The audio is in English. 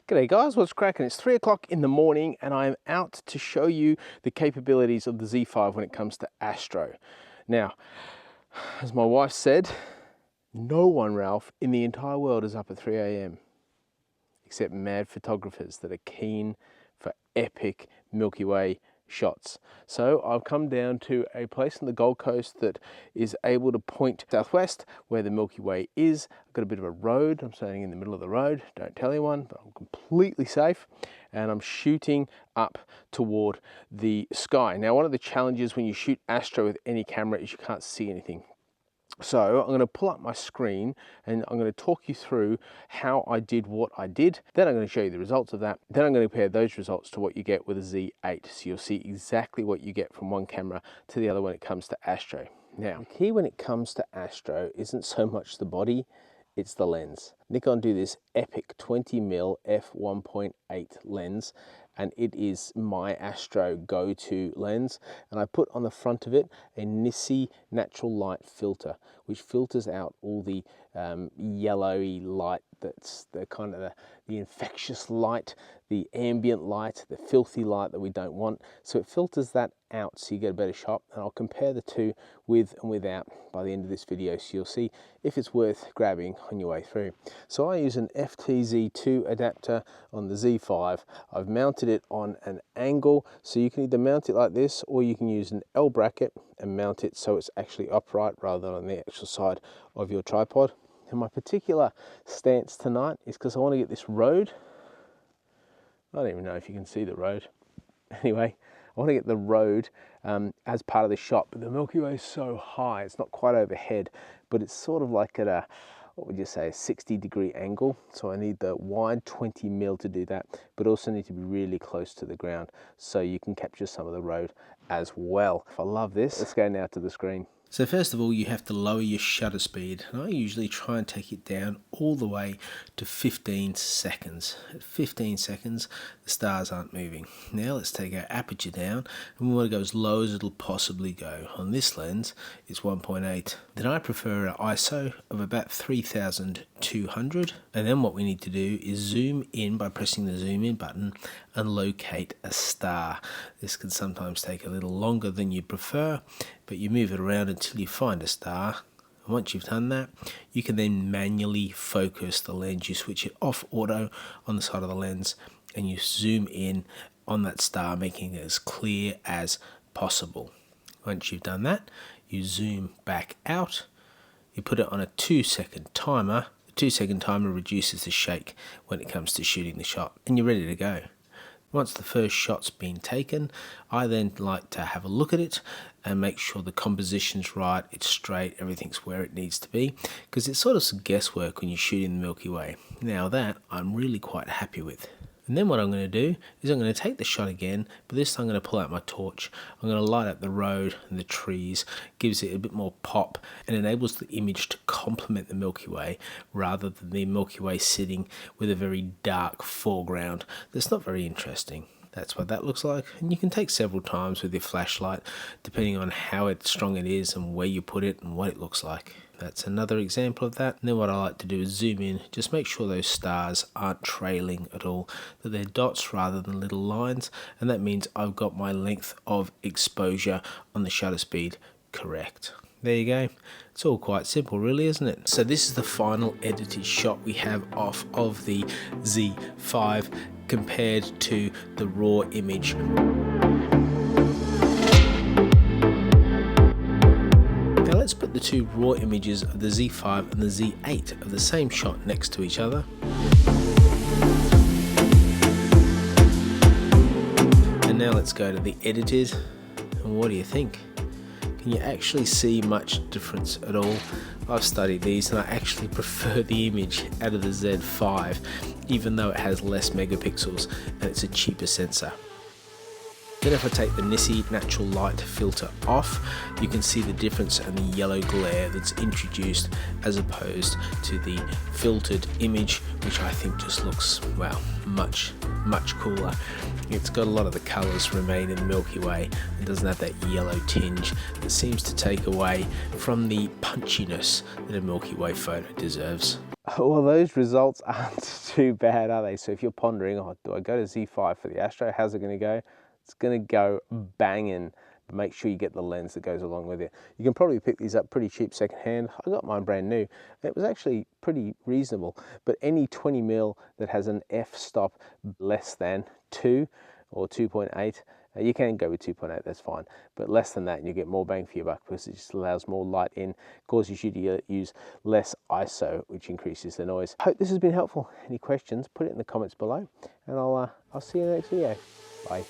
G'day guys, what's cracking? It's 3 o'clock in the morning and I'm out to show you the capabilities of the Z5 when it comes to astro. Now, as my wife said, no one, Ralph, in the entire world is up at 3 a.m. except mad photographers that are keen for epic Milky Way shots. So I've come down to a place on the Gold Coast that is able to point southwest where the Milky Way is. I've got a bit of a road. I'm standing in the middle of the road. Don't tell anyone, but I'm completely safe. And I'm shooting up toward the sky. Now, one of the challenges when you shoot astro with any camera is you can't see anything. So I'm going to pull up my screen and I'm going to talk you through how I did what I did. Then I'm going to show you the results of that. Then I'm going to compare those results to what you get with a Z8. So you'll see exactly what you get from one camera to the other when it comes to astro. Now, the key when it comes to astro isn't so much the body, it's the lens. Nikon do this epic 20mm f1.8 lens, and it is my astro go-to lens. And I put on the front of it a Nissi natural light filter, which filters out all the yellowy light that's the kind of the infectious light, the ambient light, the filthy light that we don't want. So it filters that out so you get a better shot. And I'll compare the two with and without by the end of this video, so you'll see if it's worth grabbing on your way through. So I use an FTZ2 adapter on the Z5. I've mounted it on an angle, so you can either mount it like this or you can use an L bracket and mount it so it's actually upright rather than on the actual side of your tripod. And my particular stance tonight is because I want to get this road. I don't even know if you can see the road. Anyway, I want to get the road as part of the shot, but the Milky Way is so high, it's not quite overhead, but it's sort of like at a, what would you say, a 60-degree angle. So I need the wide 20mm to do that, but also need to be really close to the ground so you can capture some of the road as well. I love this. Let's go now to the screen. So first of all, you have to lower your shutter speed, and I usually try and take it down all the way to 15 seconds. At 15 seconds, the stars aren't moving. Now let's take our aperture down, and we want to go as low as it'll possibly go. On this lens, it's 1.8. Then I prefer an ISO of about 3200, and then what we need to do is zoom in by pressing the zoom in button and locate a star. This can sometimes take a little longer than you prefer, but you move it around until you find a star. And once you've done that, you can then manually focus the lens. You switch it off auto on the side of the lens and you zoom in on that star, making it as clear as possible. Once you've done that, you zoom back out, you put it on a 2-second timer. The 2-second timer reduces the shake when it comes to shooting the shot, and you're ready to go. Once the first shot's been taken, I then like to have a look at it and make sure the composition's right, it's straight, everything's where it needs to be, because it's sort of some guesswork when you shoot in the Milky Way. Now that I'm really quite happy with. And then what I'm going to do is I'm going to take the shot again, but this time I'm going to pull out my torch. I'm going to light up the road and the trees, gives it a bit more pop and enables the image to complement the Milky Way rather than the Milky Way sitting with a very dark foreground that's not very interesting. That's what that looks like, and you can take several times with your flashlight depending on how strong it is and where you put it and what it looks like. That's another example of that. And then what I like to do is zoom in, just make sure those stars aren't trailing at all, that they're dots rather than little lines, and that means I've got my length of exposure on the shutter speed correct. There you go. It's all quite simple really, isn't it? So this is the final edited shot we have off of the Z5 compared to the raw image. Now let's put the two raw images of the Z5 and the Z8 of the same shot next to each other. And now let's go to the edited, and what do you think? Can you actually see much difference at all? I've studied these and I actually prefer the image out of the Z5, even though it has less megapixels and it's a cheaper sensor. Then if I take the Nissi natural light filter off, you can see the difference in the yellow glare that's introduced as opposed to the filtered image, which I think just looks, well, much cooler. It's got a lot of the colours remain in the Milky Way. It doesn't have that yellow tinge that seems to take away from the punchiness that a Milky Way photo deserves. Well, those results aren't too bad, are they? So if you're pondering, oh, do I go to Z5 for the Astro? How's it going to go? It's going to go banging. But make sure you get the lens that goes along with it. You can probably pick these up pretty cheap secondhand. I got mine brand new. It was actually pretty reasonable. But any 20mm that has an f-stop less than 2 or 2.8, you can go with 2.8, that's fine, but less than that and you get more bang for your buck because it just allows more light in, causes you to use less ISO, which increases the noise. Hope this has been helpful. Any questions, put it in the comments below, and I'll see you in the next video. Bye.